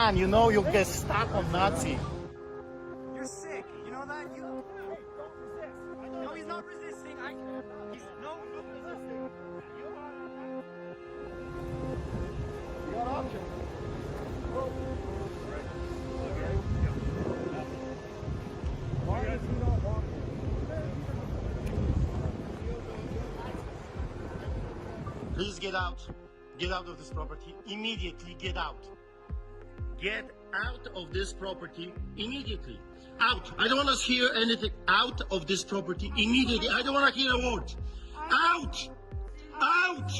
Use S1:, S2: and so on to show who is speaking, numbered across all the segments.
S1: man, you know you'll get stuck on Nazi.
S2: You're sick. You know that? Hey, don't resist. No, he's not resisting. He's no resisting.
S1: You got options. Why does he not want it? Please get out. Get out of this property. Immediately get out. Get out of this property immediately. Out. I don't want to hear anything. Out of this property immediately. I don't want to hear a word. Out. Out.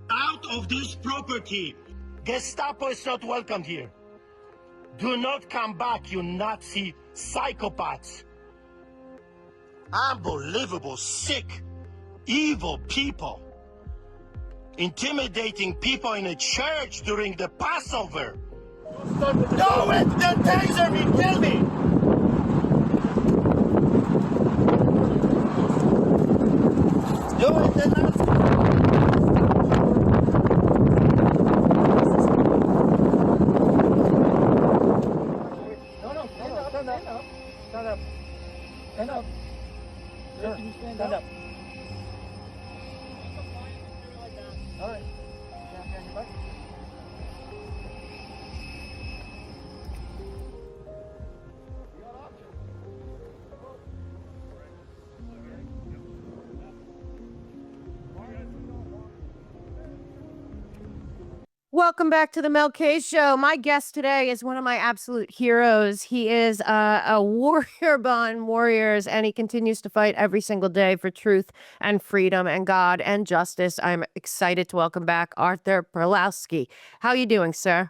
S1: Out of this property. Gestapo is not welcome here. Do not come back, you Nazi psychopaths. Unbelievable, sick, evil people. Intimidating people in a church during the Passover. Do it! Then taser me! Kill me! Do it! Then stand up. Stand up. Sir, can you stand up? All right. Stand on your butt. You got options.
S3: Welcome back to the Mel K Show. My guest today is one of my absolute heroes. He is a warrior bond warriors, and he continues to fight every single day for truth and freedom and God and justice. I'm excited to welcome back Artur Pawlowski. How are you doing, sir?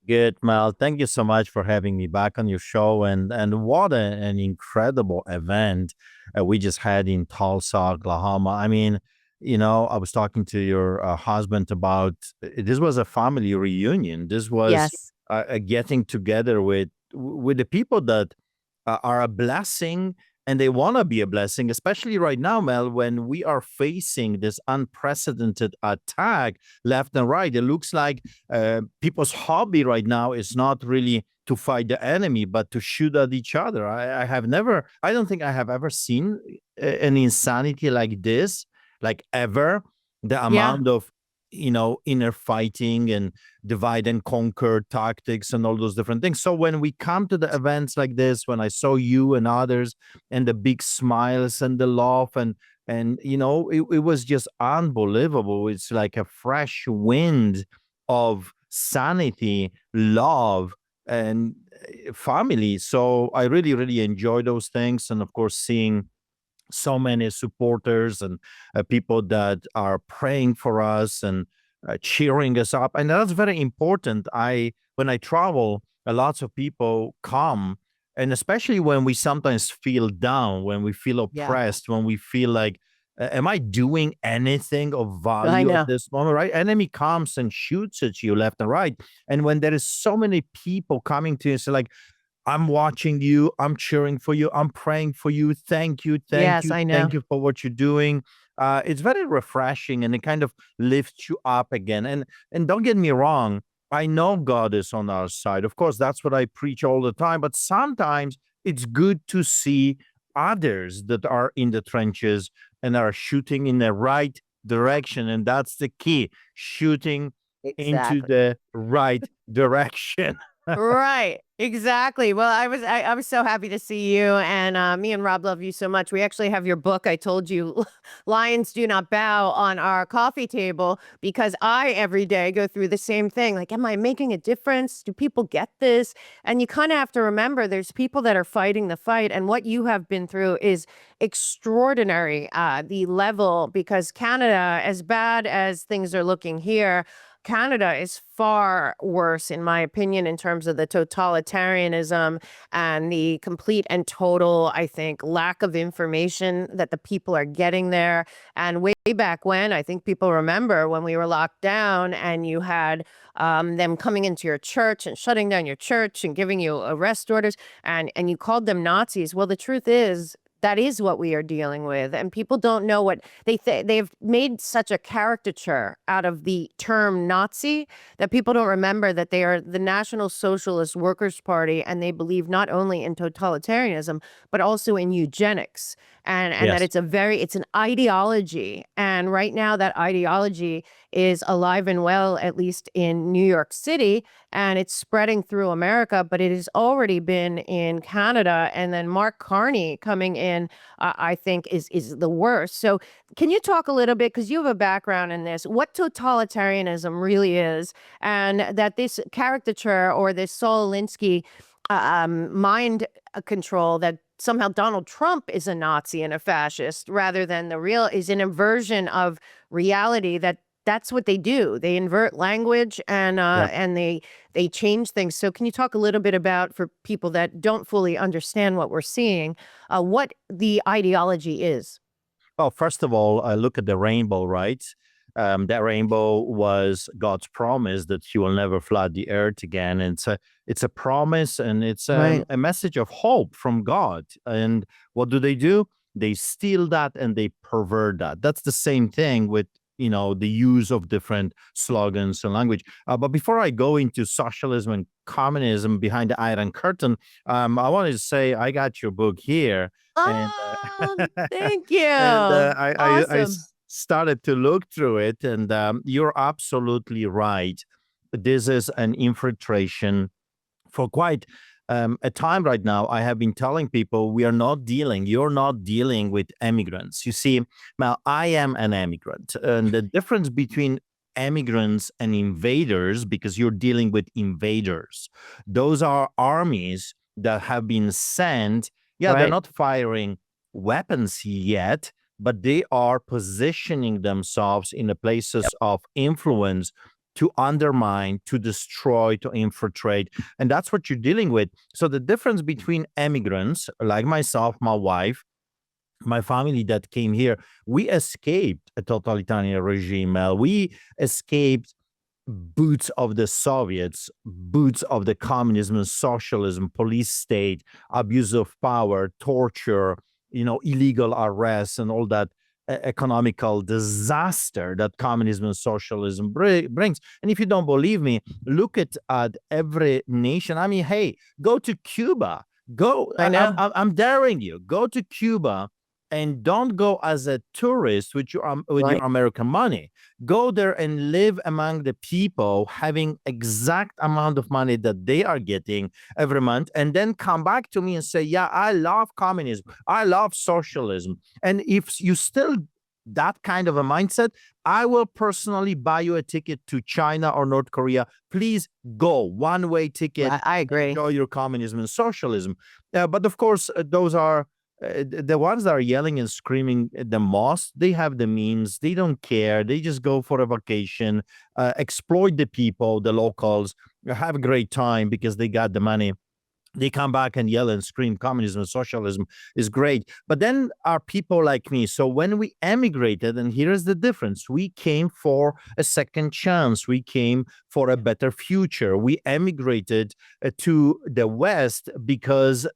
S4: Good, Mel. Thank you so much for having me back on your show. And what an incredible event we just had in Tulsa, Oklahoma. I mean, I was talking to your husband about this was a family reunion. This was
S3: Yes.
S4: a getting together with the people that are a blessing, and they want to be a blessing, especially right now, Mel, when we are facing this unprecedented attack left and right. It looks like people's hobby right now is not really to fight the enemy, but to shoot at each other. I don't think I have ever seen an insanity like this, like ever. The
S3: Yeah.
S4: amount of inner fighting and divide and conquer tactics and all those different things. So when we come to the events like this, when I saw you and others and the big smiles and the laugh and it was just unbelievable. It's like a fresh wind of sanity, love, and family. So I really, really enjoy those things. And of course, seeing so many supporters and people that are praying for us and cheering us up, and that's very important. When I travel, lots of people come, and especially when we sometimes feel down, when we feel
S3: Yeah.
S4: oppressed, when we feel like, am I doing anything of
S3: I
S4: value
S3: know.
S4: at this moment? Right? Enemy comes and shoots at you left and right, and when there is so many people coming to you, so like, I'm watching you. I'm cheering for you. I'm praying for you. Thank you. Thank
S3: Yes,
S4: you.
S3: I
S4: Thank
S3: know.
S4: you for what you're doing. It's very refreshing, and it kind of lifts you up again. And don't get me wrong. I know God is on our side. Of course, that's what I preach all the time. But sometimes it's good to see others that are in the trenches and are shooting in the right direction. And that's the key, shooting into
S3: Exactly.
S4: the right direction.
S3: Right. Exactly. Well, I was so happy to see you, and me and Rob love you so much. We actually have your book. I told you, Lions Do Not Bow, on our coffee table because I every day go through the same thing. Like, am I making a difference? Do people get this? And you kind of have to remember there's people that are fighting the fight, and what you have been through is extraordinary. The level, because Canada, as bad as things are looking here, Canada is far worse, in my opinion, in terms of the totalitarianism and the complete and total, I think, lack of information that the people are getting there. And way back when, I think people remember when we were locked down and you had them coming into your church and shutting down your church and giving you arrest orders, and you called them Nazis. Well, the truth is, that is what we are dealing with. And people don't know what they've made such a caricature out of the term Nazi that people don't remember that they are the National Socialist Workers' Party, and they believe not only in totalitarianism but also in eugenics, and that
S4: Yes.
S3: it's an ideology. And right now that ideology is alive and well, at least in New York City, and it's spreading through America, but it has already been in Canada. And then Mark Carney coming in, I think, is the worst. So, can you talk a little bit, because you have a background in this, what totalitarianism really is, and that this caricature or this Saul Alinsky mind control that somehow Donald Trump is a Nazi and a fascist rather than the real is an inversion of reality, that's what they do. They invert language, and
S4: Yeah.
S3: they change things. So can you talk a little bit about, for people that don't fully understand what we're seeing, what the ideology is?
S4: Well, first of all, I look at the rainbow, right? That rainbow was God's promise that He will never flood the earth again. And it's a promise, and it's
S3: Right.
S4: a message of hope from God. And what do? They steal that and they pervert that. That's the same thing with the use of different slogans and language. But before I go into socialism and communism behind the Iron Curtain, I wanted to say I got your book here, and
S3: Thank you.
S4: and
S3: Awesome.
S4: started to look through it, and you're absolutely right. This is an infiltration for quite a time right now. I have been telling people you're not dealing with immigrants. You see, now I am an immigrant, and the difference between immigrants and invaders, because you're dealing with invaders, those are armies that have been sent. Yeah, they're
S3: Right.
S4: not firing weapons yet, but they are positioning themselves in the places of influence to undermine, to destroy, to infiltrate. And that's what you're dealing with. So the difference between immigrants, like myself, my wife, my family that came here, we escaped a totalitarian regime. We escaped boots of the Soviets, boots of the communism, socialism, police state, abuse of power, torture, illegal arrests, and all that economical disaster that communism and socialism brings. And if you don't believe me, look at every nation. I mean, hey, go to Cuba. Go.
S3: I know.
S4: I'm daring you. Go to Cuba, and don't go as a tourist with your
S3: Right.
S4: American money. Go there and live among the people having exact amount of money that they are getting every month, and then come back to me and say, yeah, I love communism, I love socialism. And if you still that kind of a mindset, I will personally buy you a ticket to China or North Korea. Please go, one-way ticket.
S3: I agree.
S4: Enjoy your communism and socialism. But of course, those are the ones that are yelling and screaming the most. They have the means. They don't care. They just go for a vacation, exploit the people, the locals, have a great time because they got the money. They come back and yell and scream communism and socialism is great. But then are people like me. So when we emigrated, and here's the difference, we came for a second chance. We came for a better future. We emigrated to the West because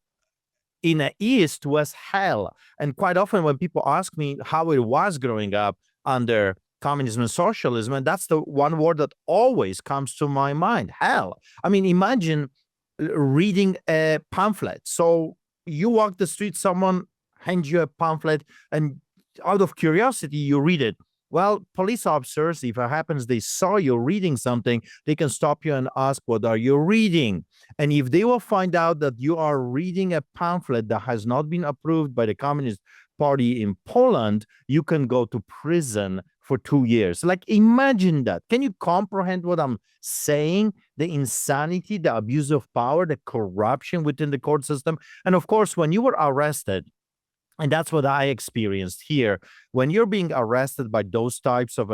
S4: in the East was hell. And quite often when people ask me how it was growing up under communism and socialism, and that's the one word that always comes to my mind, hell. I mean, imagine reading a pamphlet. So you walk the street, someone hands you a pamphlet, and out of curiosity, you read it. Well, police officers, if it happens they saw you reading something, they can stop you and ask, what are you reading? And if they will find out that you are reading a pamphlet that has not been approved by the Communist Party in Poland, you can go to prison for 2 years. Like, imagine that. Can you comprehend what I'm saying? The insanity, the abuse of power, the corruption within the court system. And of course, when you were arrested, and that's what I experienced here, when you're being arrested by those types of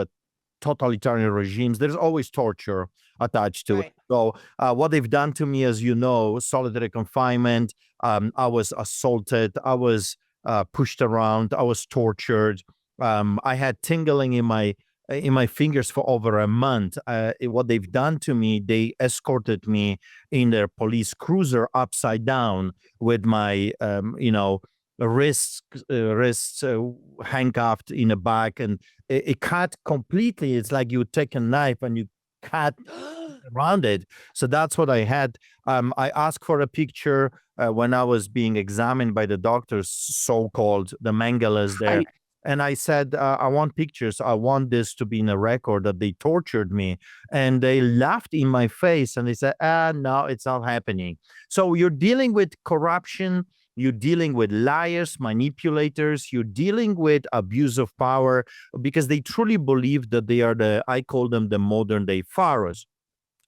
S4: totalitarian regimes, there's always torture attached to it. So what they've done to me, as you know, solitary confinement, I was assaulted, I was pushed around, I was tortured. I had tingling in my fingers for over a month. What they've done to me, they escorted me in their police cruiser upside down with my, wrists handcuffed in the back, and it cut completely. It's like you take a knife and you cut around it. So that's what I had. I asked for a picture when I was being examined by the doctors, so-called the Mengeles there.
S3: Right.
S4: And I said, I want pictures. I want this to be in a record that they tortured me. And they laughed in my face and they said, no, it's not happening. So you're dealing with corruption. You're dealing with liars, manipulators. You're dealing with abuse of power because they truly believe that they are I call them the modern day pharaohs.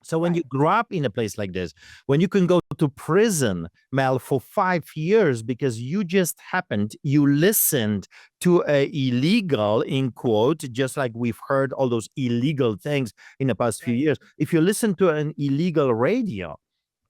S4: So when you grow up in a place like this, when you can go to prison, Mel, for 5 years because you listened to a illegal, in quote, just like we've heard all those illegal things in the past few years. If you listen to an illegal radio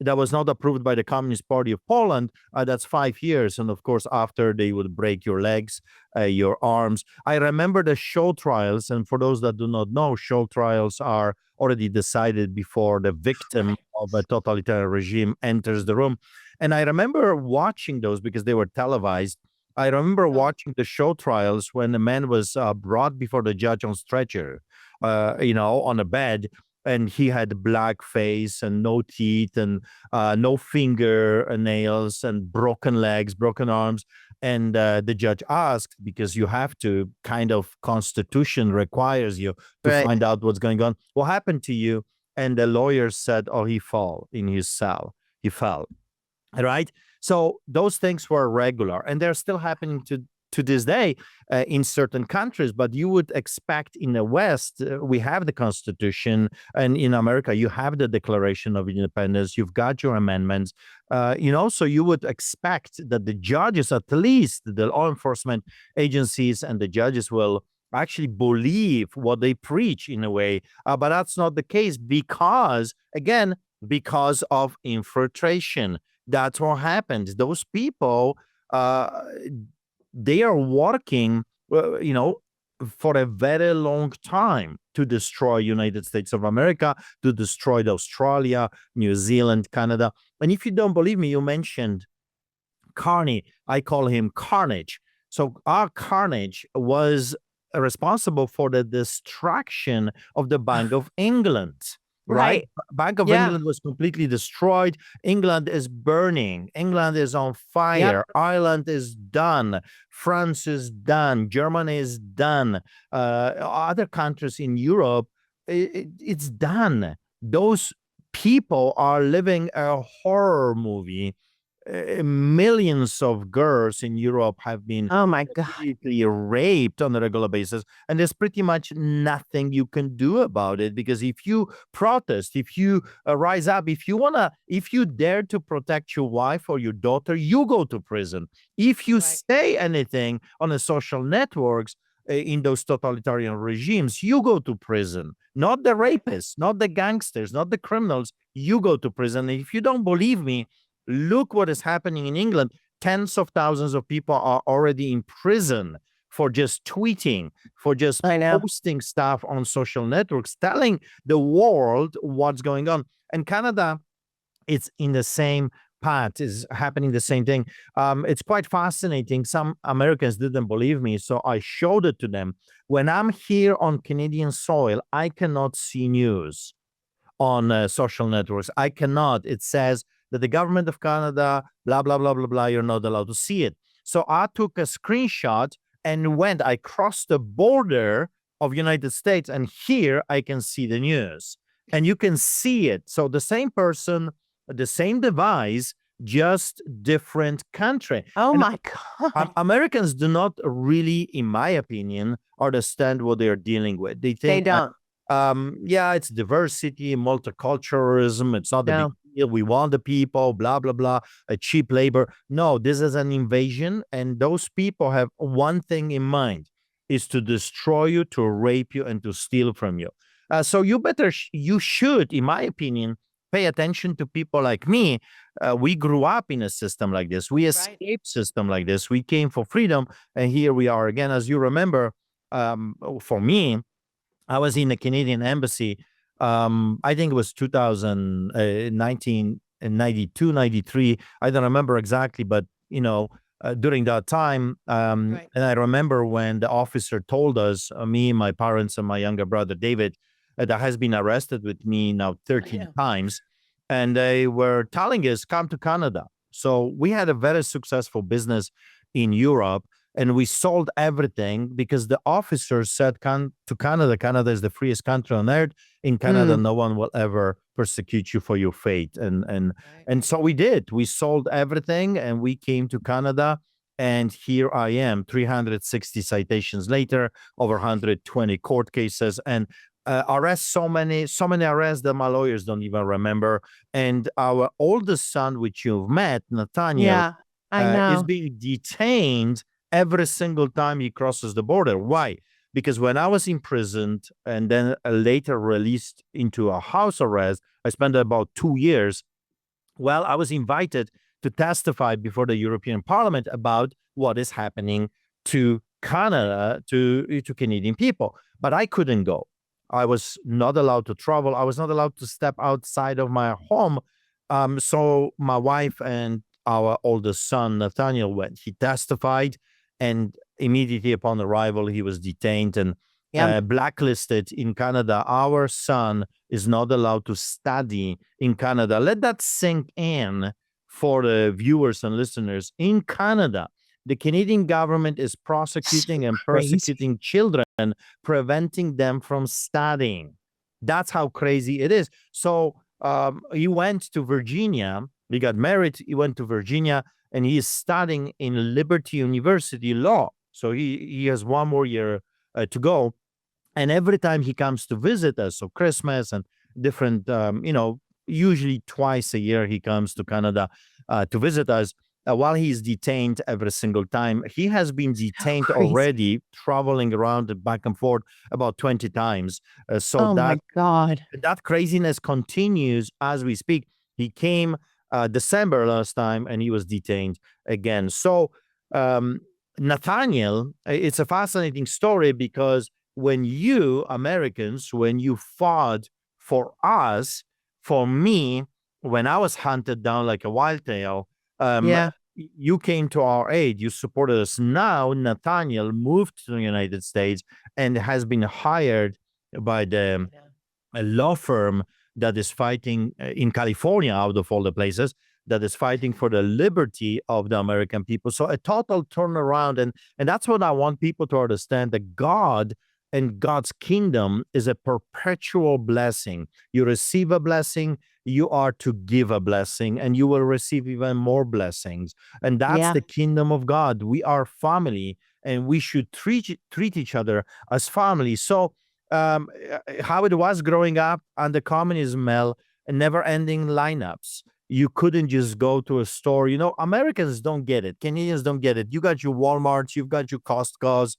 S4: that was not approved by the Communist Party of Poland, that's 5 years. And of course, after they would break your legs, your arms. I remember the show trials. And for those that do not know, show trials are already decided before the victim of a totalitarian regime enters the room. And I remember watching those because they were televised. I remember watching the show trials when the man was brought before the judge on stretcher, on a bed, and he had black face and no teeth and no fingernails and broken legs, broken arms. And the judge asked, because you have to, kind of constitution requires you to find out what's going on. What happened to you? And the lawyer said, oh, he fell in his cell. He fell. Right? So those things were regular, and they're still happening to this day in certain countries. But you would expect in the West, we have the Constitution, and in America, you have the Declaration of Independence, you've got your amendments, so you would expect that the judges, at least the law enforcement agencies and the judges, will actually believe what they preach in a way. But that's not the case because of infiltration. That's what happens. Those people, they are working, for a very long time to destroy United States of America, to destroy Australia, New Zealand, Canada. And if you don't believe me, you mentioned Carney. I call him Carnage. So our Carnage was responsible for the destruction of the Bank of England. Right? Bank of England was completely destroyed. England is burning. England is on fire. Ireland is done. France is done. Germany is done. Other countries in Europe, it's done. Those people are living a horror movie. Millions of girls in Europe have been completely raped on a regular basis, and there's pretty much nothing you can do about it, because if you protest, if you rise up, if you dare to protect your wife or your daughter, you go to prison. If you say anything on the social networks in those totalitarian regimes, you go to prison. Not the rapists, not the gangsters, not the criminals. You go to prison. And if you don't believe me, look what is happening in England. Tens of thousands of people are already in prison for just tweeting, for just posting stuff on social networks, telling the world what's going on. And Canada, it's in the same path, is happening the same thing. It's quite fascinating. Some Americans didn't believe me, so I showed it to them. When I'm here on Canadian soil, I cannot see news on social networks. I cannot. It says that the government of Canada, blah, blah, blah, blah, blah, you're not allowed to see it. So I took a screenshot and I crossed the border of United States, and here I can see the news. And you can see it. So the same person, the same device, just different country.
S3: Oh
S4: and
S3: my God.
S4: Americans do not really, in my opinion, understand what they are dealing with. They think
S3: They don't.
S4: it's diversity, multiculturalism. It's not the big deal. We want the people, blah, blah, blah, a cheap labor. No, this is an invasion. And those people have one thing in mind, is to destroy you, to rape you, and to steal from you. So you should, in my opinion, pay attention to people like me. We grew up in a system like this. We escaped system like this. We came for freedom. And here we are again. As you remember, for me, I was in the Canadian embassy. I think it was 2019, 92, 93. I don't remember exactly, but during that time.
S3: Right.
S4: And I remember when the officer told us, me, my parents, and my younger brother David, that has been arrested with me now 13
S3: know.
S4: times, and they were telling us, come to Canada. So we had a very successful business in Europe, and we sold everything because the officer said, come to Canada. Canada is the freest country on earth. In Canada,
S3: Mm.
S4: no one will ever persecute you for your faith.
S3: Right.
S4: And so we did. We sold everything and we came to Canada. And here I am, 360 citations later, over 120 court cases, and arrests, so many arrests that my lawyers don't even remember. And our oldest son, which you've met, Nathaniel,
S3: Yeah, I
S4: is
S3: know.
S4: being detained every single time he crosses the border. Why? Because when I was imprisoned and then later released into a house arrest, I spent about 2 years. Well, I was invited to testify before the European Parliament about what is happening to Canada, to Canadian people, but I couldn't go. I was not allowed to travel. I was not allowed to step outside of my home. So my wife and our oldest son, Nathaniel, went. He testified, and immediately upon arrival, he was detained and
S3: Yeah.
S4: blacklisted in Canada. Our son is not allowed to study in Canada. Let that sink in for the viewers and listeners. In Canada, the Canadian government is prosecuting and
S3: Crazy.
S4: persecuting children, preventing them from studying. That's how crazy it is. So he went to Virginia. He got married. He went to Virginia, and he is studying in Liberty University law. So he has one more year to go. And every time he comes to visit us, so Christmas and different, usually twice a year, he comes to Canada to visit us. While he's detained every single time, he has been detained
S3: Crazy.
S4: already, traveling around and back and forth about 20 times. So
S3: Oh my God.
S4: that craziness continues as we speak. He came December last time, and he was detained again. So Nathaniel, it's a fascinating story because when you Americans, when you fought for us, for me, when I was hunted down like a wild tail,
S3: Yeah.
S4: you came to our aid. You supported us. Now Nathaniel moved to the United States and has been hired by the a law firm that is fighting in California, out of all the places, that is fighting for the liberty of the American people. So a total turnaround. And that's what I want people to understand, that God and God's kingdom is a perpetual blessing. You receive a blessing, you are to give a blessing, and you will receive even more blessings. And that's
S3: Yeah.
S4: the kingdom of God. We are family, and we should treat each other as family. So how it was growing up under communism, Mel, never-ending lineups. You couldn't just go to a store. Americans don't get it. Canadians don't get it. You got your Walmarts, you've got your Costco's.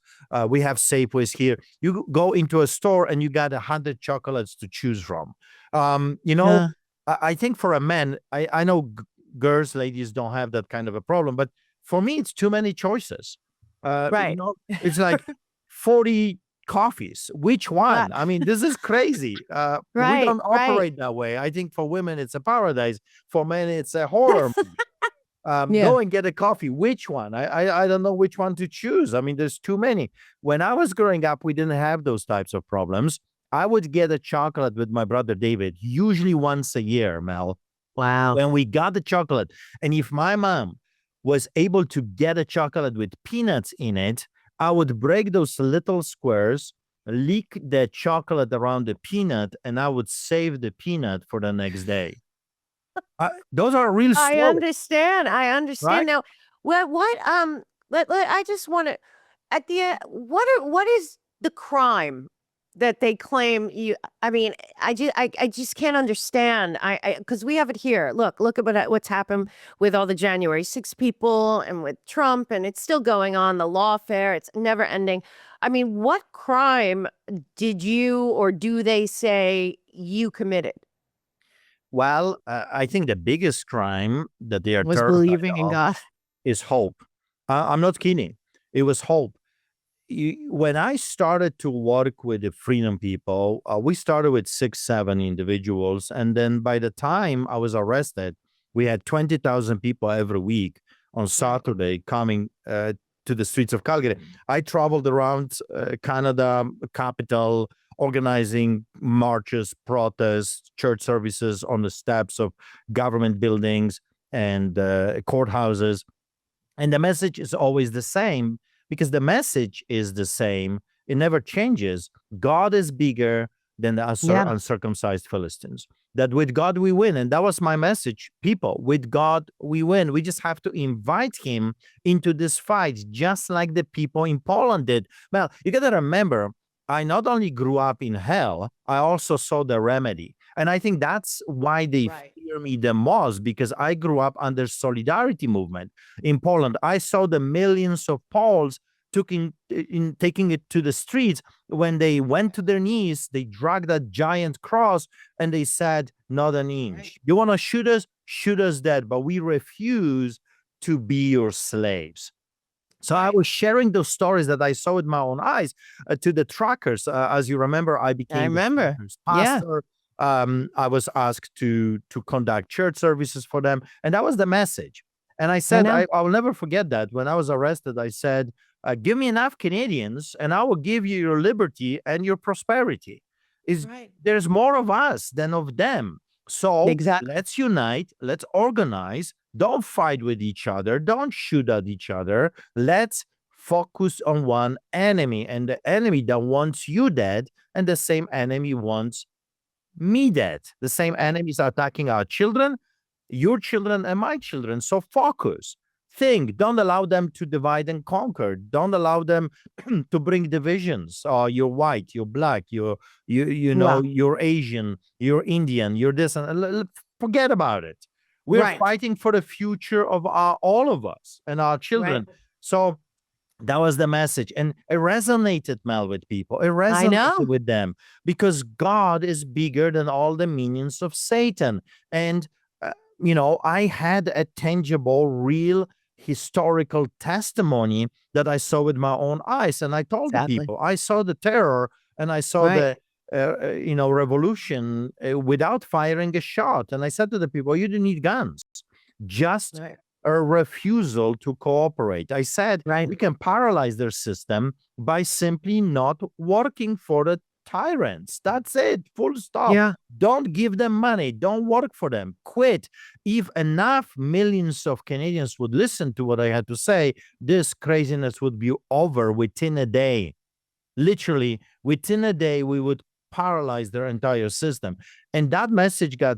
S4: We have Safeways here. You go into a store and you got 100 chocolates to choose from.
S3: Yeah.
S4: I think for a man, I know girls, ladies don't have that kind of a problem, but for me, it's too many choices.
S3: Right.
S4: It's like 40 coffees. Which one? I mean, this is crazy. We
S3: Right,
S4: don't
S3: right.
S4: operate that way. I think for women, it's a paradise. For men, it's a horror movie.
S3: Yeah.
S4: Go and get a coffee. Which one? I don't know which one to choose. I mean, there's too many. When I was growing up, we didn't have those types of problems. I would get a chocolate with my brother David, usually once a year, Mel.
S3: Wow.
S4: When we got the chocolate, and if my mom was able to get a chocolate with peanuts in it, I would break those little squares, leak the chocolate around the peanut, and I would save the peanut for the next day. Those are real
S3: I
S4: stories,
S3: understand. I understand.
S4: right?
S3: Now, I just want to at the what is the crime that they claim you? I mean, I just can't understand. Because we have it here. Look at what's happened with all the January 6 people and with Trump, and it's still going on. The lawfare, it's never ending. I mean, what crime did you or do they say you committed?
S4: Well, I think the biggest crime that they are
S3: Was
S4: terrified
S3: believing in
S4: of
S3: God.
S4: is hope. I'm not kidding. It was hope. When I started to work with the Freedom People, we started with 6, 7 individuals. And then by the time I was arrested, we had 20,000 people every week on Saturday coming to the streets of Calgary. I traveled around Canada capital, organizing marches, protests, church services on the steps of government buildings and courthouses. And the message is always the same, because the message is the same. It never changes. God is bigger than the uncircumcised Philistines. That with God we win. And that was my message. People, with God we win. We just have to invite him into this fight, just like the people in Poland did. Well, you got to remember, I not only grew up in hell, I also saw the remedy. And I think that's why they fear me the most, because I grew up under Solidarity movement in Poland. I saw the millions of Poles taking it to the streets. When they went to their knees, they dragged that giant cross and they said, not an inch. You want to shoot us dead, but we refuse to be your slaves. So I was sharing those stories that I saw with my own eyes to the truckers. As you remember, I became the pastor. I was asked to conduct church services for them. And that was the message. And I said, I will never forget that. When I was arrested, I said, give me enough Canadians and I will give you your liberty and your prosperity. There's more of us than of them. So let's unite, let's organize, don't fight with each other, don't shoot at each other. Let's focus on one enemy, and the enemy that wants you dead, and the same enemy wants me dead. The same enemies are attacking our children, your children and my children. So focus. Think, don't allow them to divide and conquer. Don't allow them to bring divisions. You're white, you're black, you're Asian, you're Indian, you're this, and forget about it. We're fighting for the future of all of us and our children. So that was the message. And it resonated, Mel, with people. It resonated with them, because God is bigger than all the minions of Satan. And, I had a tangible, real, historical testimony that I saw with my own eyes. And I told the people, I saw the terror and I saw the revolution without firing a shot. And I said to the people, you don't need guns, just a refusal to cooperate. I said, we can paralyze their system by simply not working for the tyrants. That's it. Full stop. Don't give them money. Don't work for them. Quit. If enough millions of Canadians would listen to what I had to say, this craziness would be over within a day. Literally, within a day, we would paralyze their entire system. And that message got,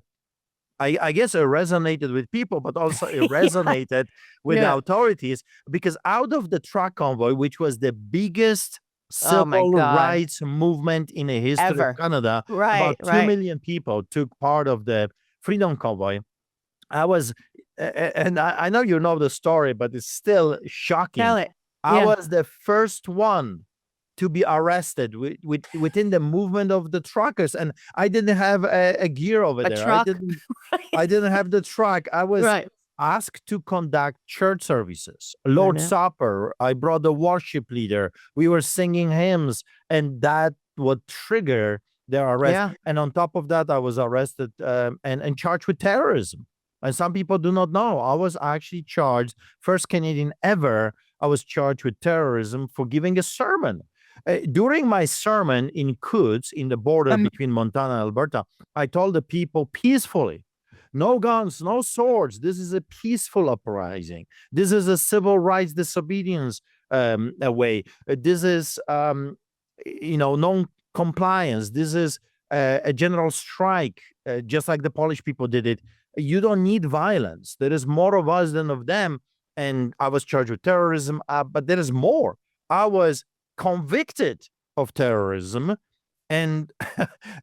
S4: I guess, it resonated with people, but also it resonated with the authorities, because out of the truck convoy, which was the biggest civil rights movement in the history of Canada, about 2 million people took part of the Freedom Convoy. I was, and I know you know the story, but it's still shocking.
S3: Tell it.
S4: I was the first one to be arrested within the movement of the truckers, and I didn't have a gear over there.
S3: Truck.
S4: I didn't have the truck. I was asked to conduct church services, Lord's Supper. I brought the worship leader. We were singing hymns, and that would trigger their arrest. And on top of that, I was arrested and charged with terrorism. And some people do not know, I was actually charged, first Canadian ever, I was charged with terrorism for giving a sermon. During my sermon in Coutts, in the border between Montana and Alberta, I told the people peacefully, no guns, no swords. This is a peaceful uprising. This is a civil rights disobedience way. This is, non-compliance. This is a general strike, just like the Polish people did it. You don't need violence. There is more of us than of them. And I was charged with terrorism, but there is more. I was convicted of terrorism, and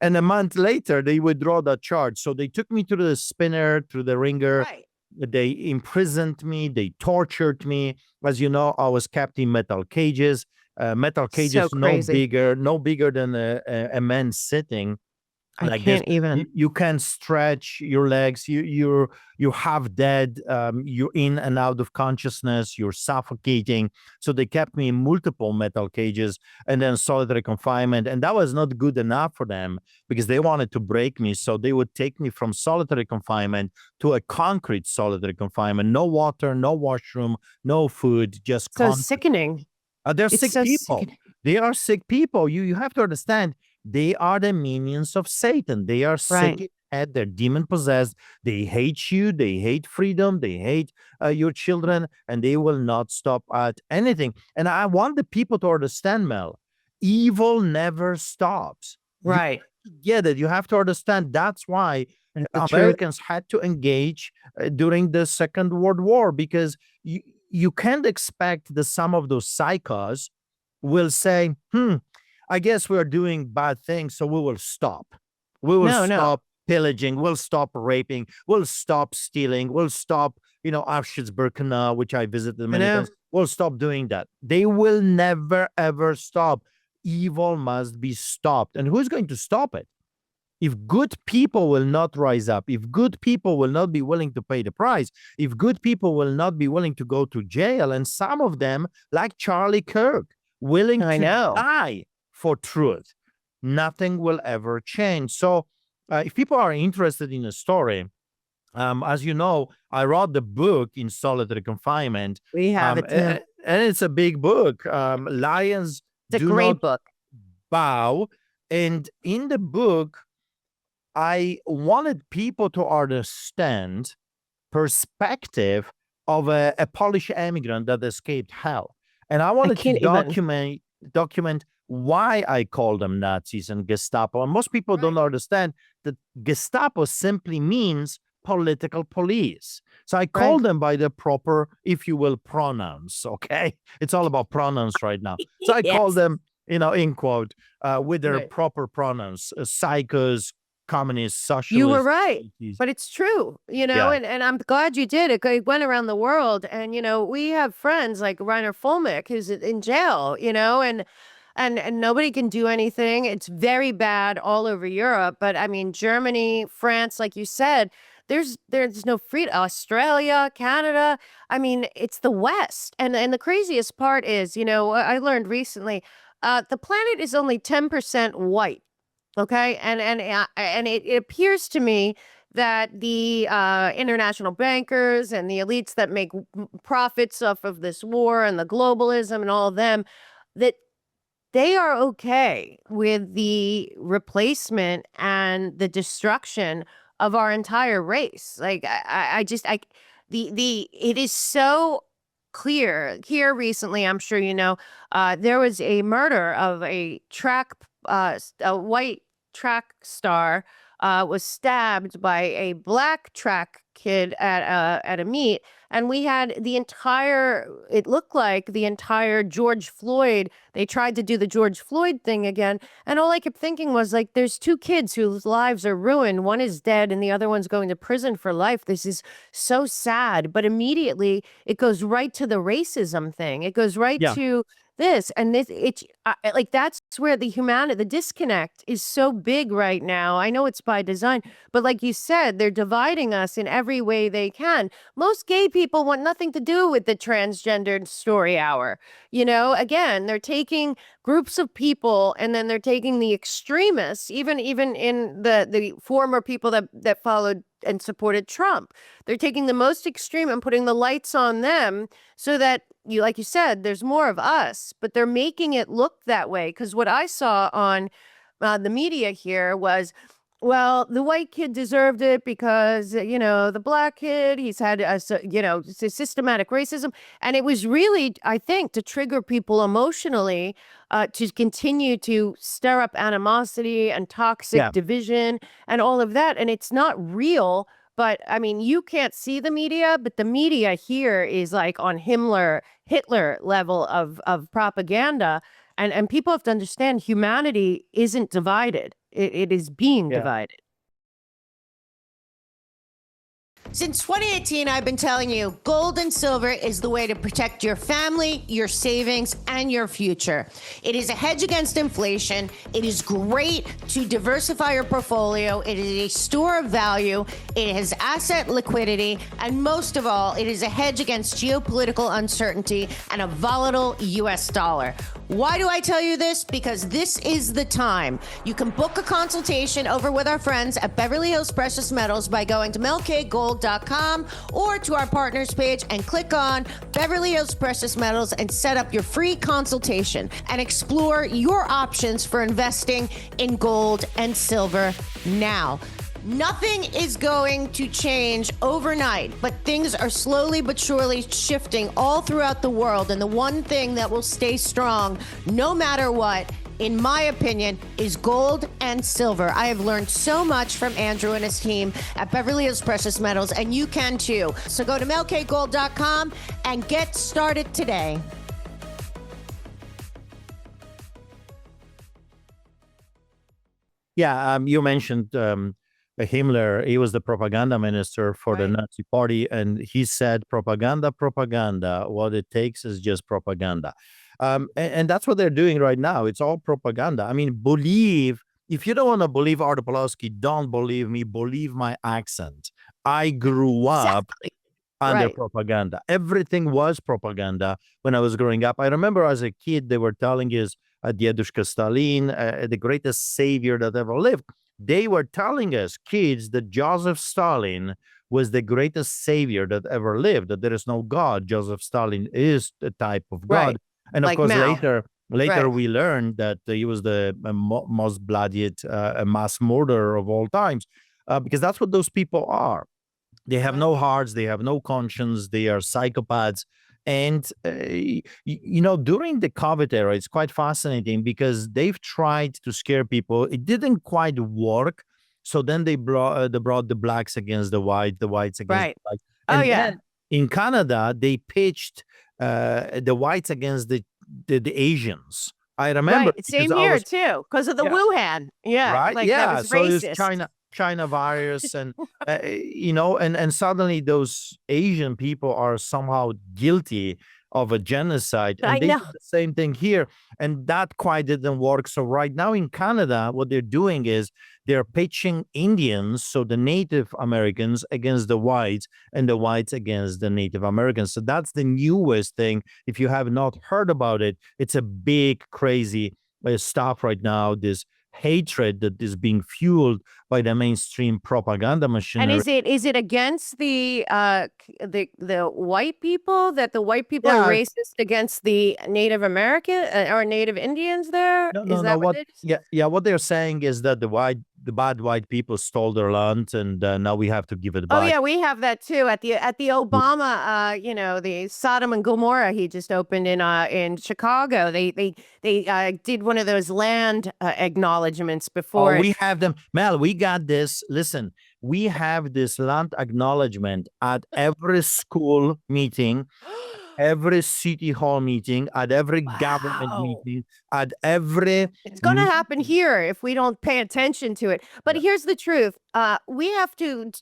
S4: and a month later they withdraw that charge. So they took me to the spinner, to the ringer. They imprisoned me, they tortured me. As you know, I was kept in metal cages. Metal cages, no bigger than a man sitting.
S3: I
S4: like this.
S3: can't even.
S4: You can stretch your legs. You're half dead. You're in and out of consciousness. You're suffocating. So they kept me in multiple metal cages and then solitary confinement, and that was not good enough for them because they wanted to break me. So they would take me from solitary confinement to a concrete solitary confinement. No water, no washroom, no food, just
S3: So
S4: concrete.
S3: sickening.
S4: They're
S3: It's
S4: sick
S3: so
S4: people.
S3: sickening.
S4: They are sick people. You have to understand. They are the minions of Satan. They are
S3: Right.
S4: sick at they're demon possessed. They hate you. They hate freedom. They hate your children, and they will not stop at anything. And I want the people to understand, Mel. Evil never stops. You
S3: Right.
S4: get it. You have to understand. That's why
S3: The truth.
S4: Americans had to engage during the Second World War, because you can't expect that some of those psychos will say, I guess we're doing bad things, so we will stop. We will
S3: No.
S4: stop pillaging. We'll stop raping. We'll stop stealing. We'll stop, Auschwitz-Birkenau, which I visited many
S3: know.
S4: times. We'll stop doing that. They will never, ever stop. Evil must be stopped. And who's going to stop it? If good people will not rise up, if good people will not be willing to pay the price, if good people will not be willing to go to jail, and some of them, like Charlie Kirk, willing
S3: I
S4: to
S3: know.
S4: die for truth, nothing will ever change. So if people are interested in a story, as you know, I wrote the book in solitary confinement.
S3: We have it too.
S4: And it's a big book. Lions
S3: It's a
S4: do
S3: great
S4: not
S3: book.
S4: bow. And in the book, I wanted people to understand perspective of a Polish immigrant that escaped hell. And I wanted to
S3: can't even.
S4: document why I call them Nazis and Gestapo. And most people don't understand that Gestapo simply means political police. So I call
S3: Right.
S4: them by the proper, if you will, pronouns. Okay. It's all about pronouns right now. So I call
S3: Yes.
S4: them, in quote, with their
S3: Right.
S4: proper pronouns, psychos, communists, socialists.
S3: You were right,
S4: atheists.
S3: but it's true,
S4: Yeah.
S3: and I'm glad you did it. It went around the world, and we have friends like Reiner Fulmick who's in jail, and nobody can do anything. It's very bad all over Europe, but I mean Germany, France, like you said, there's no freedom. Australia, Canada, I mean it's the West, and the craziest part is, I learned recently, the planet is only 10% white. Okay, and it appears to me that the international bankers and the elites that make profits off of this war and the globalism and all of them, that they are okay with the replacement and the destruction of our entire race. Like it is so clear here recently. I'm sure there was a murder of a white track star was stabbed by a black track kid at a meet, and we had it looked like the entire George Floyd. They tried to do the George Floyd thing again, and all I kept thinking was like, there's two kids whose lives are ruined. One is dead and the other one's going to prison for life. This is so sad. But immediately it goes right to the racism thing. It goes right
S4: Yeah.
S3: to this, and like that's where the disconnect is so big right now. I know it's by design, but like you said, they're dividing us in every way they can. Most gay people want nothing to do with the transgendered story hour. Again, they're taking groups of people, and then they're taking the extremists, even in the former people that followed and supported Trump. They're taking the most extreme and putting the lights on them so that like you said, there's more of us, but they're making it look that way. Because what I saw on the media here was, well, the white kid deserved it because, the black kid, he's had, systematic racism. And it was really, I think, to trigger people emotionally, to continue to stir up animosity and toxic division and all of that. And it's not real. But I mean, you can't see the media, but the media here is like on Hitler level of propaganda. And people have to understand humanity isn't divided. It is being divided. Since 2018, I've been telling you gold and silver is the way to protect your family, your savings, and your future. It is a hedge against inflation. It is great to diversify your portfolio. It is a store of value. It has asset liquidity. And most of all, it is a hedge against geopolitical uncertainty and a volatile U.S. dollar. Why do I tell you this? Because this is the time. You can book a consultation over with our friends at Beverly Hills Precious Metals by going to melkgold.com or to our partners page and click on Beverly Hills Precious Metals and set up your free consultation and explore your options for investing in gold and silver now. Nothing is going to change overnight, but things are slowly but surely shifting all throughout the world. And the one thing that will stay strong, no matter what, in my opinion, is gold and silver. I have learned so much from Andrew and his team at Beverly Hills Precious Metals, and you can too. So go to melkgold.com and get started today.
S4: Yeah, you mentioned Himmler. He was the propaganda minister for the Nazi party, and he said, propaganda, propaganda. What it takes is just propaganda. And that's what they're doing right now. It's all propaganda. I mean, if you don't want to believe Artur Pawlowski, don't believe me, believe my accent. I grew up under propaganda. Everything was propaganda when I was growing up. I remember as a kid, they were telling us, Dedushka Stalin, the greatest savior that ever lived. They were telling us, kids, that Joseph Stalin was the greatest savior that ever lived, that there is no God. Joseph Stalin is the type of God. And of course, later we learned that he was the most bloodied mass murderer of all times, because that's what those people are. They have no hearts, they have no conscience, they are psychopaths. And, during the COVID era, it's quite fascinating because they've tried to scare people. It didn't quite work. So then they brought the blacks against the whites against the blacks. And then in Canada, they pitched the whites against the Asians. I remember.
S3: Same here, too, because of the Wuhan. Yeah.
S4: Right.
S3: That was racist.
S4: So it's China virus and and suddenly those Asian people are somehow guilty of a genocide, and they did the same thing here, and that quite didn't work. So right now in Canada, what they're doing is they're pitching Indians, so the Native Americans, against the whites, and the whites against the Native Americans. So that's the newest thing. If you have not heard about it, it's a big crazy stuff right now, this hatred that is being fueled by the mainstream propaganda machinery.
S3: And is it against the white people, that the white people are racist against the Native American or Native Indians there?
S4: What they're saying is that the bad white people stole their land, and now we have to give it back.
S3: Oh yeah, we have that too at the Obama. The Sodom and Gomorrah he just opened in Chicago. They did one of those land acknowledgements before.
S4: Oh, we have them, Mel. We got this. Listen, we have this land acknowledgement at every school meeting, every city hall meeting, at every government meeting, at every...
S3: It's going to happen here if we don't pay attention to it. But here's the truth. We have to...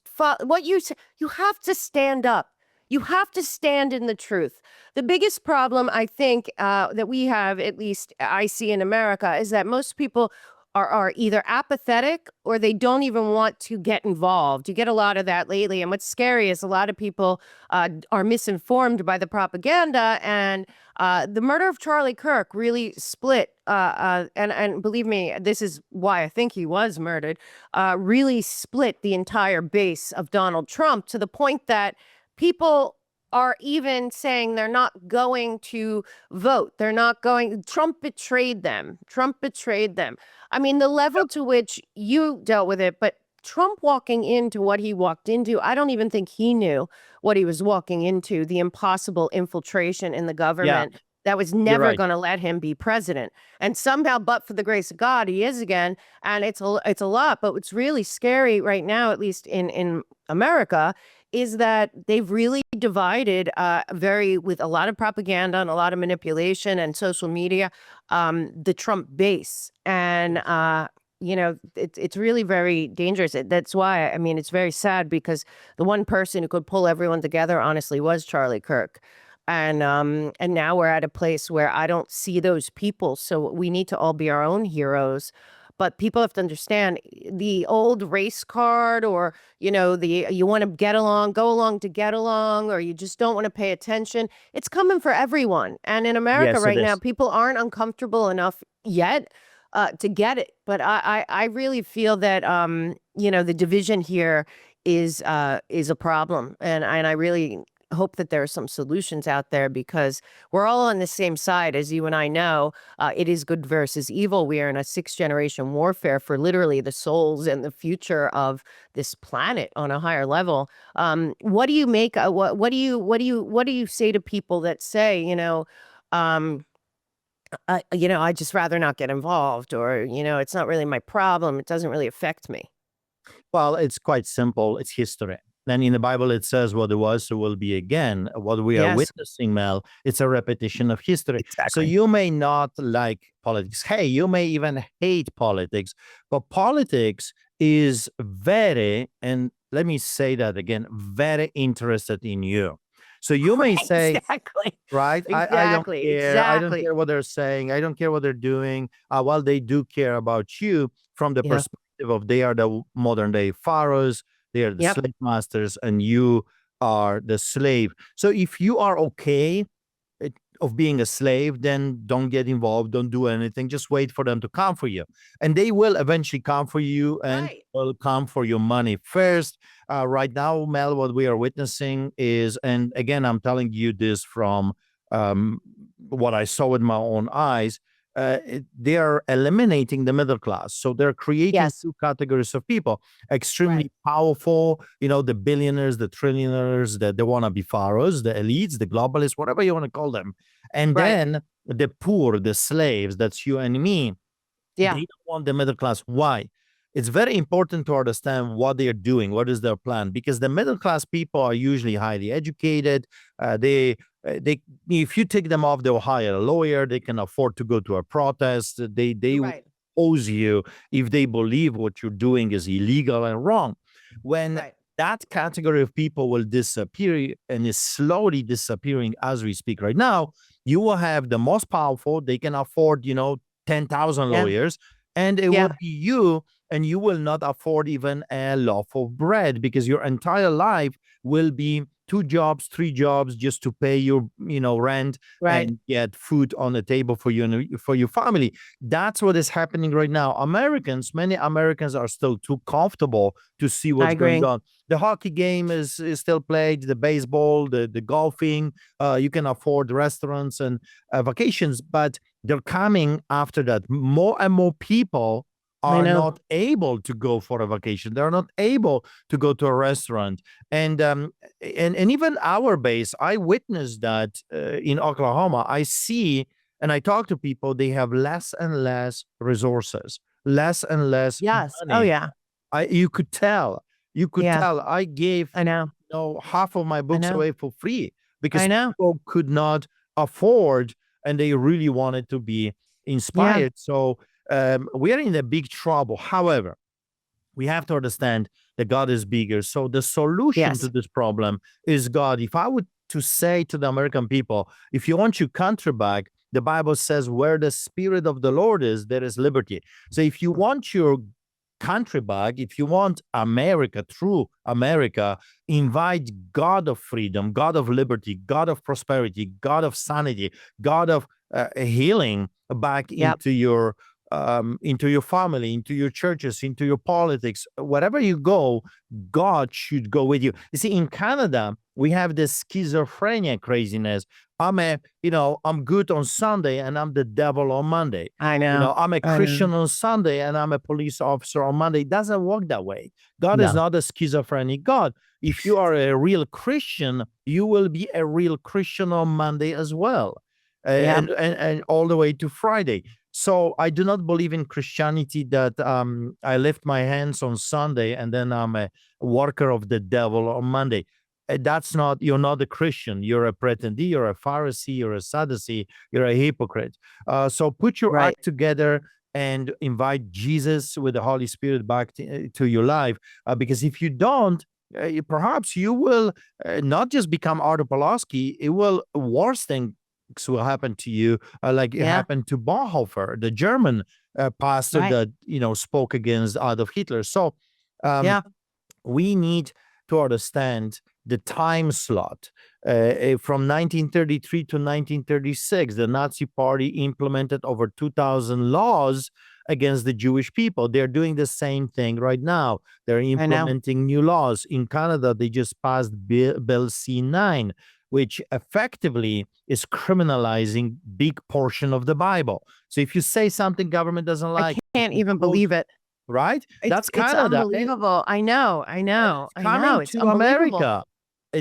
S3: You have to stand up. You have to stand in the truth. The biggest problem, I think, that we have, at least I see in America, is that most people are either apathetic or they don't even want to get involved. You get a lot of that lately. And what's scary is a lot of people are misinformed by the propaganda. And the murder of Charlie Kirk really split, and believe me, this is why I think he was murdered, really split the entire base of Donald Trump, to the point that people are even saying they're not going to vote. They're not going. Trump betrayed them. I mean, the level to which you dealt with it, but Trump walking into what he walked into, I don't even think he knew what he was walking into, the impossible infiltration in the government that was never going to let him be president. And somehow, but for the grace of God, he is again. And it's a lot. But what's really scary right now, at least in America, is that they've really divided with a lot of propaganda and a lot of manipulation and social media, the Trump base. And it's really very dangerous. That's why, I mean, it's very sad because the one person who could pull everyone together, honestly, was Charlie Kirk. And now we're at a place where I don't see those people. So we need to all be our own heroes. But people have to understand the old race card, or, you want to get along, go along to get along, or you just don't want to pay attention. It's coming for everyone. And in America
S4: Yes, it
S3: right now,
S4: is.
S3: people aren't uncomfortable enough yet to get it. But I really feel that, the division here is a problem. And I really hope that there are some solutions out there, because we're all on the same side, as you and I know. It is good versus evil. We are in a 6th-generation warfare for literally the souls and the future of this planet on a higher level. What do you make? What do you say to people that say, um, I just rather not get involved, or it's not really my problem. It doesn't really affect me.
S4: Well, it's quite simple. It's history. And in the Bible, it says what it was, so will be again. What we are
S3: Yes,
S4: witnessing, Mel, it's a repetition of history. So
S3: exactly.
S4: you may not like politics. Hey, you may even hate politics, but politics is very, and let me say that again, very interested in you. So you may say,
S3: Exactly.
S4: right, I don't
S3: Exactly.
S4: care. I don't
S3: Exactly.
S4: care what they're saying. I don't care what they're doing. Well, they do care about you from the
S3: Yeah.
S4: perspective of they are the modern day pharaohs, they are the
S3: Yep.
S4: slave masters, and you are the slave. So if you are okay of being a slave, then don't get involved, don't do anything, just wait for them to come for you. And they will eventually come for you, and
S3: Right.
S4: will come for your money first. Right now, Mel, what we are witnessing is, and again, I'm telling you this from um, what I saw with my own eyes. They are eliminating the middle class. So they're creating
S3: Yes.
S4: two categories of people:
S3: Right.
S4: extremely powerful, the billionaires, the trillionaires, they want to be pharaohs, the elites, the globalists, whatever you want to call them. And
S3: Right.
S4: then the poor, the slaves, that's you and me.
S3: Yeah.
S4: They don't want the middle class. Why? It's very important to understand what they are doing, what is their plan, because the middle class people are usually highly educated. They if you take them off, they'll hire a lawyer. They can afford to go to a protest. They will
S3: Right.
S4: oppose you if they believe what you're doing is illegal and wrong. When
S3: Right.
S4: that category of people will disappear, and is slowly disappearing as we speak right now, you will have the most powerful. They can afford, 10,000
S3: Yeah.
S4: lawyers, and it will
S3: Yeah.
S4: be you, and you will not afford even a loaf of bread, because your entire life will be 2 jobs, 3 jobs, just to pay your, rent
S3: Right.
S4: and get food on the table for you and for your family. That's what is happening right now. Many Americans are still too comfortable to see
S3: I
S4: what's going
S3: agree.
S4: on. The hockey game is still played, the baseball, the golfing. You can afford restaurants and vacations, but they're coming after that. More and more people
S3: I
S4: are
S3: know.
S4: not able to go for a vacation. They're not able to go to a restaurant. And even our base, I witnessed that in Oklahoma. I see and I talk to people, they have less and less resources, less and less
S3: Yes. Oh,
S4: money.
S3: yeah.
S4: You could tell. You could
S3: Yeah.
S4: tell. I gave
S3: I know.
S4: half of my
S3: I
S4: books
S3: know.
S4: away for free
S3: I
S4: because
S3: know.
S4: people could not afford, and they really wanted to be
S3: Yeah.
S4: inspired. So we are in a big trouble. However, we have to understand that God is bigger. So the solution to
S3: Yes.
S4: this problem is God. If I would to say to the American people, if you want your country back, the Bible says, where the Spirit of the Lord is, there is liberty. So if you want your country back, if you want America, true America, invite God of freedom, God of liberty, God of prosperity, God of sanity, God of healing back
S3: Yep.
S4: into your family, into your churches, into your politics. Wherever you go, God should go with you. You see, in Canada, we have this schizophrenia craziness. I'm good on Sunday and I'm the devil on Monday.
S3: I know.
S4: I'm a
S3: I know.
S4: Christian on Sunday and I'm a police officer on Monday. It doesn't work that way. God is
S3: No.
S4: not a schizophrenic God. If you are a real Christian, you will be a real Christian on Monday as well,
S3: Yeah.
S4: and all the way to Friday. So I do not believe in Christianity that I lift my hands on Sunday and then I'm a worker of the devil on Monday. That's not, you're not a Christian. You're a pretendee, you're a Pharisee, you're a Sadducee, you're a hypocrite. So put your
S3: Right.
S4: act together and invite Jesus with the Holy Spirit back to your life. Because if you don't, perhaps you will not just become Artur Pawlowski, it will worse things will happen to you, like it
S3: Yeah.
S4: happened to Bonhoeffer, the German pastor
S3: Right.
S4: that spoke against Adolf Hitler. So
S3: Yeah.
S4: we need to understand the time slot. From 1933 to 1936, the Nazi Party implemented over 2,000 laws against the Jewish people. They're doing the same thing right now. They're
S3: I know.
S4: implementing new laws. In Canada, they just passed Bill C-9, which effectively is criminalizing big portion of the Bible. So if you say something government doesn't
S3: I
S4: like,
S3: can't even believe it.
S4: right? That's
S3: It's
S4: Canada.
S3: unbelievable. I know.
S4: It's
S3: I
S4: coming
S3: know. It's
S4: to
S3: unbelievable.
S4: America.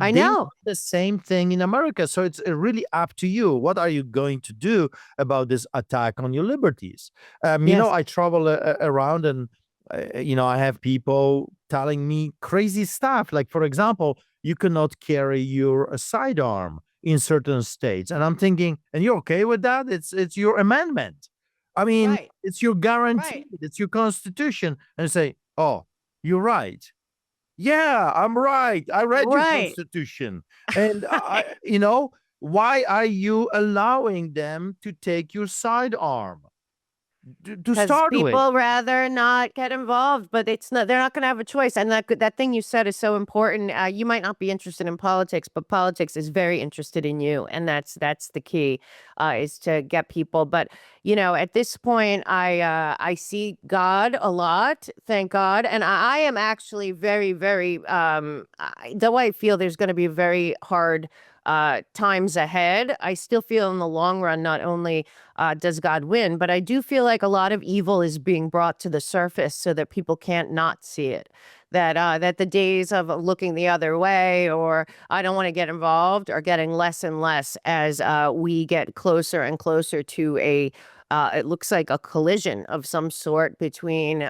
S3: I
S4: They
S3: know.
S4: want the same thing in America. So it's really up to you. What are you going to do about this attack on your liberties?
S3: Yes.
S4: I travel around and, I have people telling me crazy stuff. Like, for example, you cannot carry your sidearm in certain states. And I'm thinking, and you're okay with that? It's your amendment. I mean,
S3: Right.
S4: it's your guarantee.
S3: Right.
S4: It's your constitution. And say, oh, you're right. Yeah, I'm right. I read your
S3: Right.
S4: constitution. And why are you allowing them to take your sidearm to
S3: Because
S4: start with?
S3: people rather not get involved, but they're not going to have a choice. And that thing you said is so important. You might not be interested in politics, but politics is very interested in you. And that's the key, is to get people. But, at this point, I see God a lot, thank God. And I am actually very, very, though I feel there's going to be very hard times ahead, I still feel in the long run, not only does God win, but I do feel like a lot of evil is being brought to the surface so that people can't not see it. That the days of looking the other way or I don't want to get involved are getting less and less as we get closer and closer to it looks like a collision of some sort between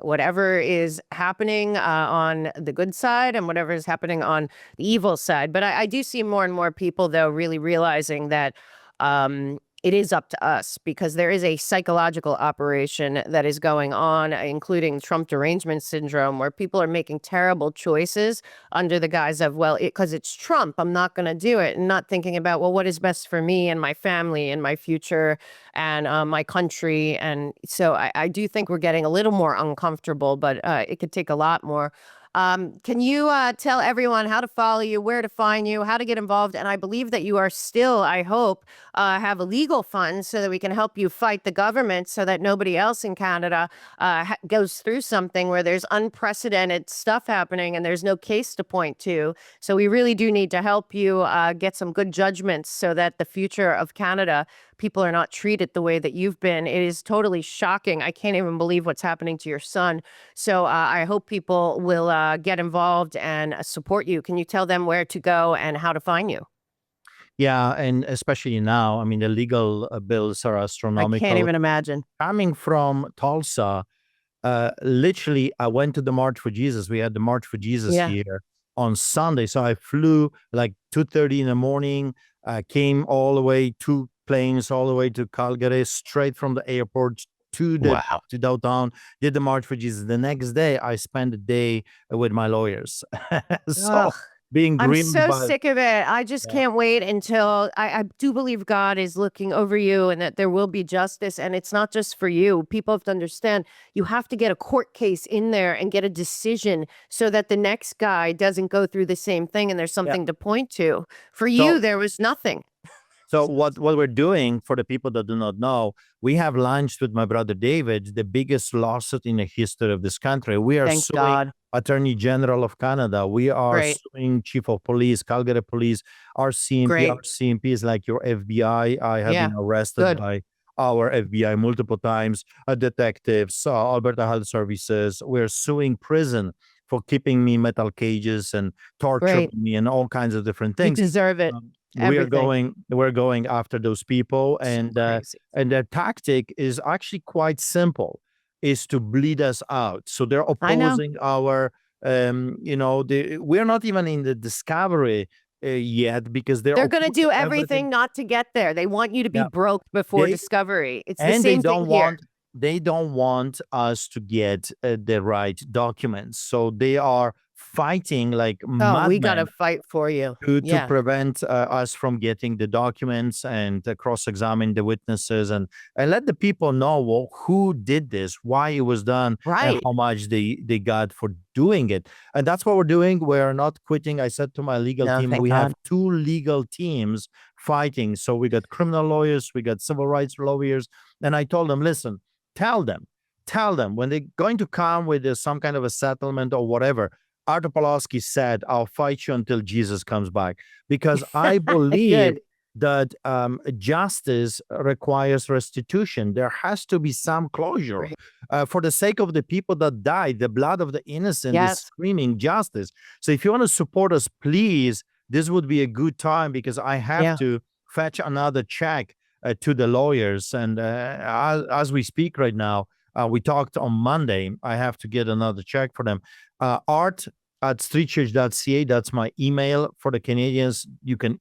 S3: whatever is happening on the good side and whatever is happening on the evil side. But I do see more and more people, though, really realizing that it is up to us because there is a psychological operation that is going on, including Trump derangement syndrome, where people are making terrible choices under the guise of, well, because it's Trump, I'm not going to do it, and not thinking about, well, what is best for me and my family and my future and my country. And so I do think we're getting a little more uncomfortable, but it could take a lot more. Can you tell everyone how to follow you, where to find you, how to get involved? And I believe that you are still, I hope, have a legal fund so that we can help you fight the government so that nobody else in Canada goes through something where there's unprecedented stuff happening and there's no case to point to. So we really do need to help you get some good judgments so that the future of Canada, people are not treated the way that you've been. It is totally shocking. I can't even believe what's happening to your son. So I hope people will get involved and support you. Can you tell them where to go and how to find you?
S4: Yeah, and especially now, I mean, the legal bills are
S3: I
S4: astronomical.
S3: can't even imagine.
S4: Coming from Tulsa, literally, I went to the March for Jesus. We had the March for Jesus
S3: Yeah.
S4: here on Sunday. So I flew like 2:30 in the morning, came all the way, 2 planes all the way to Calgary, straight from the airport to
S3: Wow.
S4: to downtown, did the March for Jesus. The next day, I spent the day with my lawyers. So
S3: Ugh.
S4: being
S3: I'm
S4: groomed
S3: so
S4: by,
S3: sick of it. I just
S4: yeah.
S3: can't wait until I do believe God is looking over you and that there will be justice. And it's not just for you. People have to understand you have to get a court case in there and get a decision so that the next guy doesn't go through the same thing and there's something to point to. For you,
S4: So
S3: there was nothing.
S4: So what we're doing, for the people that do not know, we have launched with my brother David the biggest lawsuit in the history of this country. We are
S3: Thank
S4: suing
S3: God.
S4: Attorney General of Canada. We are
S3: Great.
S4: suing Chief of Police, Calgary Police, RCMP.
S3: Great.
S4: RCMP is like your FBI. I have
S3: Yeah.
S4: been arrested
S3: Good.
S4: by our FBI multiple times. Detectives, Alberta Health Services. We're suing prison for keeping me in metal cages and torturing
S3: Great.
S4: me and all kinds of different
S3: You
S4: things.
S3: deserve it. Everything.
S4: We're going after those people, and
S3: Crazy.
S4: their tactic is actually quite simple, is to bleed us out. So they're
S3: I know.
S4: opposing our we're not even in the discovery yet, because
S3: They're going to
S4: opposing
S3: do everything not to get there. They want you to be
S4: Yeah.
S3: broke before
S4: They-
S3: discovery. It's the
S4: and they
S3: same
S4: don't
S3: thing here.
S4: want they don't want us to get the right documents. So they are fighting like
S3: Oh, we got to
S4: madmen
S3: fight for you.
S4: to
S3: Yeah.
S4: prevent us from getting the documents and cross-examine the witnesses and let the people know, well, who did this, why it was done, and
S3: Right.
S4: how much they got for doing it. And that's what we're doing. We're not quitting. I said to my legal
S3: No,
S4: team,
S3: thank
S4: we have
S3: God.
S4: 2 legal teams fighting. So we got criminal lawyers, we got civil rights lawyers, and I told them, listen, tell them when they're going to come with some kind of a settlement or whatever. Artur Pawlowski said, I'll fight you until Jesus comes back, because I believe
S3: Good.
S4: that justice requires restitution. There has to be some closure
S3: Right.
S4: for the sake of the people that died. The blood of the innocent is
S3: Yes.
S4: screaming justice. So if you want to support us, please, this would be a good time, because I have
S3: Yeah.
S4: to fetch another check to the lawyers. And as we speak right now, we talked on Monday, I have to get another check for them. art@streetchurch.ca. That's my email for the Canadians. You can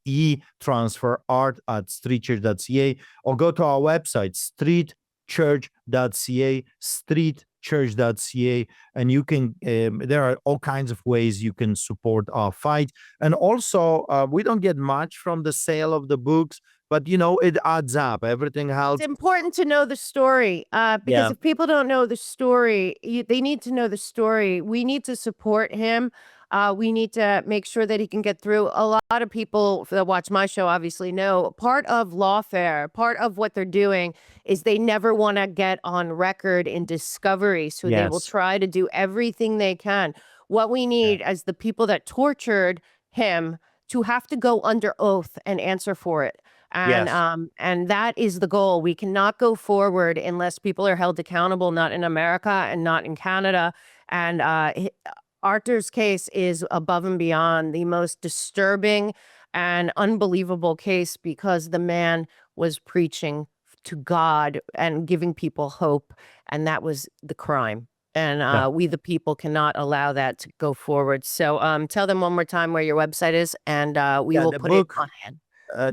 S4: transfer art@streetchurch.ca, or go to our website, streetchurch.ca, streetchurch.ca, and you can, there are all kinds of ways you can support our fight. And also, we don't get much from the sale of the books, but it adds up. Everything helps.
S3: It's important to know the story because
S4: Yeah.
S3: if people don't know the story, they need to know the story. We need to support him. We need to make sure that he can get through. A lot of people that watch my show obviously know part of lawfare, part of what they're doing is they never want to get on record in discovery. So they will
S4: Yes.
S3: try to do everything they can. What we need as the people that tortured him to have to go under oath and answer for it.
S4: Yes.
S3: And that is the goal. We cannot go forward unless people are held accountable, not in America and not in Canada. And Arthur's case is above and beyond the most disturbing and unbelievable case because the man was preaching to God and giving people hope, and that was the crime. And
S4: Yeah.
S3: we, the people, cannot allow that to go forward. So tell them one more time where your website is, and we
S4: Yeah,
S3: will
S4: the
S3: put
S4: book.
S3: it on hand.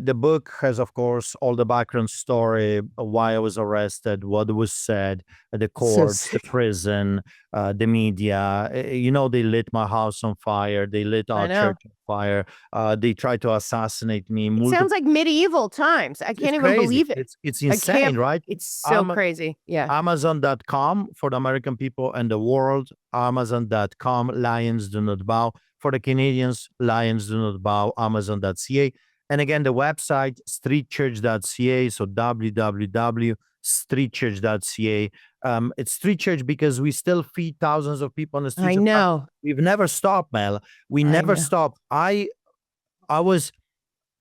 S4: The book has, of course, all the background story, why I was arrested, what was said, the courts, the
S3: sick.
S4: prison, the media. They lit my house on fire. They lit
S3: I
S4: our
S3: know.
S4: church on fire. They tried to assassinate me.
S3: It sounds like medieval times. I
S4: It's
S3: can't even
S4: crazy.
S3: believe it.
S4: It's
S3: I
S4: insane,
S3: can't.
S4: right?
S3: It's so
S4: Ama-
S3: crazy. Yeah.
S4: Amazon.com for the American people and the world. Amazon.com. Lions do not bow. For the Canadians, Lions do not bow. Amazon.ca. And again, the website, streetchurch.ca. So www.streetchurch.ca. It's Street Church because we still feed thousands of people on the streets.
S3: I know.
S4: We've never stopped, Mel. We
S3: I
S4: never
S3: know.
S4: stopped. I was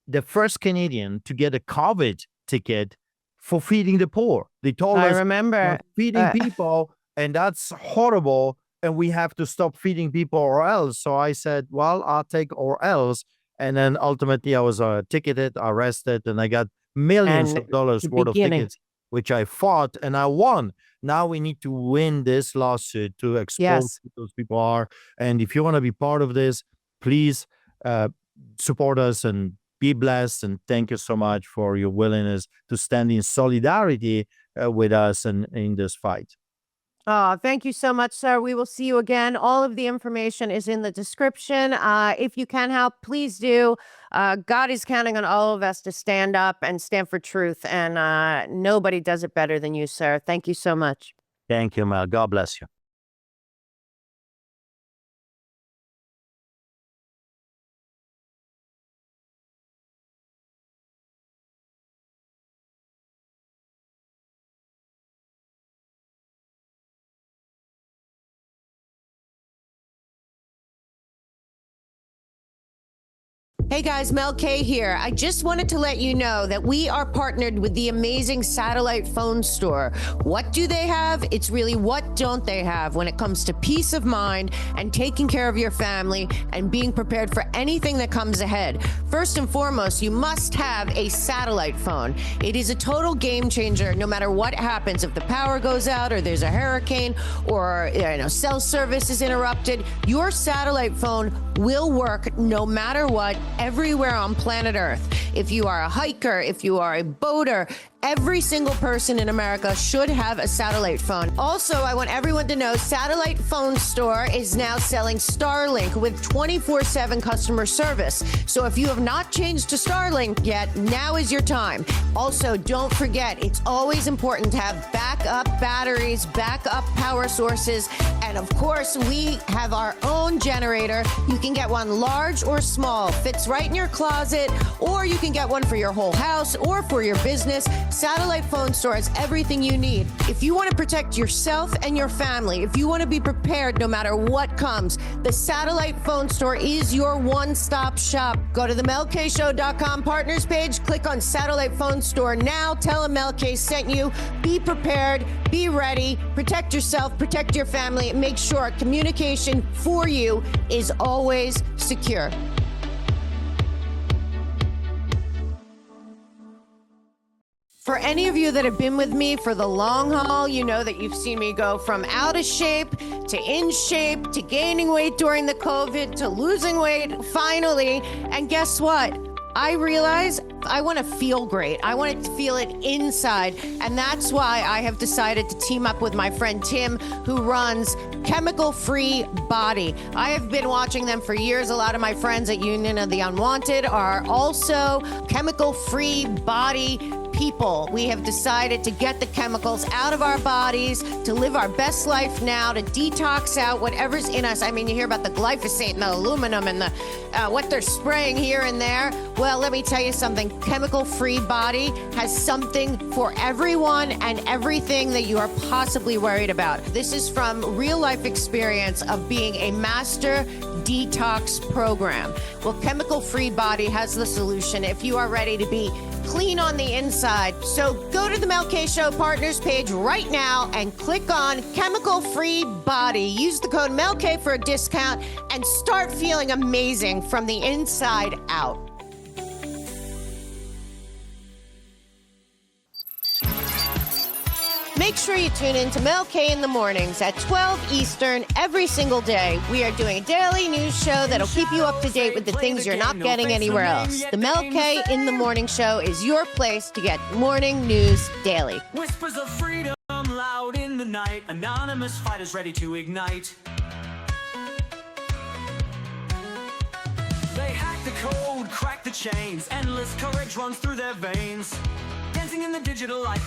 S4: the first Canadian to get a COVID ticket for feeding the poor. They told
S3: I
S4: us
S3: remember.
S4: we're feeding people, and that's horrible, and we have to stop feeding people or else. So I said, well, I'll take or else. And then ultimately I was ticketed, arrested, and I got millions
S3: And
S4: of dollars
S3: the
S4: worth of
S3: beginning.
S4: tickets, which I fought and I won. Now we need to win this lawsuit to expose
S3: Yes.
S4: who those people are. And if you want to be part of this, please support us and be blessed. And thank you so much for your willingness to stand in solidarity with us and in this fight.
S3: Oh, thank you so much, sir. We will see you again. All of the information is in the description. If you can help, please do. God is counting on all of us to stand up and stand for truth. And nobody does it better than you, sir. Thank you so much.
S4: Thank you, Mel. God bless you.
S3: Hey guys, Mel K here. I just wanted to let you know that we are partnered with the amazing Satellite Phone Store. What do they have? It's really what don't they have when it comes to peace of mind and taking care of your family and being prepared for anything that comes ahead. First and foremost, you must have a satellite phone. It is a total game changer no matter what happens. If the power goes out or there's a hurricane or cell service is interrupted, your satellite phone will work no matter what, everywhere on planet Earth. If you are a hiker, if you are a boater, Every single person in America should have a satellite phone. Also, I want everyone to know Satellite Phone Store is now selling Starlink with 24/7 customer service. So if you have not changed to Starlink yet, now is your time. Also, don't forget, it's always important to have backup batteries, backup power sources, and of course, we have our own generator. You can get one large or small, fits right in your closet, or you can get one for your whole house or for your business. Satellite Phone Store has everything you need. If you want to protect yourself and your family, if you want to be prepared no matter what comes, the Satellite Phone Store is your one-stop shop. Go to the MelKShow.com partners page, click on Satellite Phone Store now, tell them MelK sent you, be prepared, be ready, protect yourself, protect your family, and make sure communication for you is always secure. For any of you that have been with me for the long haul, you know that you've seen me go from out of shape to in shape to gaining weight during the COVID to losing weight finally. And guess what? I realize I want to feel great. I want to feel it inside. And that's why I have decided to team up with my friend Tim, who runs Chemical Free Body. I have been watching them for years. A lot of my friends at Union of the Unwanted are also Chemical Free Body people. We have decided to get the chemicals out of our bodies, to live our best life now, to detox out whatever's in us. I mean, you hear about the glyphosate and the aluminum and the what they're spraying here and there. Well, let me tell you something. Chemical Free Body has something for everyone and everything that you are possibly worried about. This is from real life experience of being a master detox program. Well, Chemical Free Body has the solution if you are ready to be clean on the inside. So go to the MelK Show partners page right now and click on Chemical Free Body. Use the code MelK for a discount and start feeling amazing from the inside out. Make sure you tune in to MelK in the mornings at 12 Eastern every single day. We are doing a daily news show that'll keep you up to date with the things you're not getting anywhere else. The MelK in the morning show is your place to get morning news daily.
S5: Whispers of freedom loud in the night. Anonymous fighters ready to ignite. They hack the code, crack the chains. Endless courage runs through their veins. Dancing in the digital light.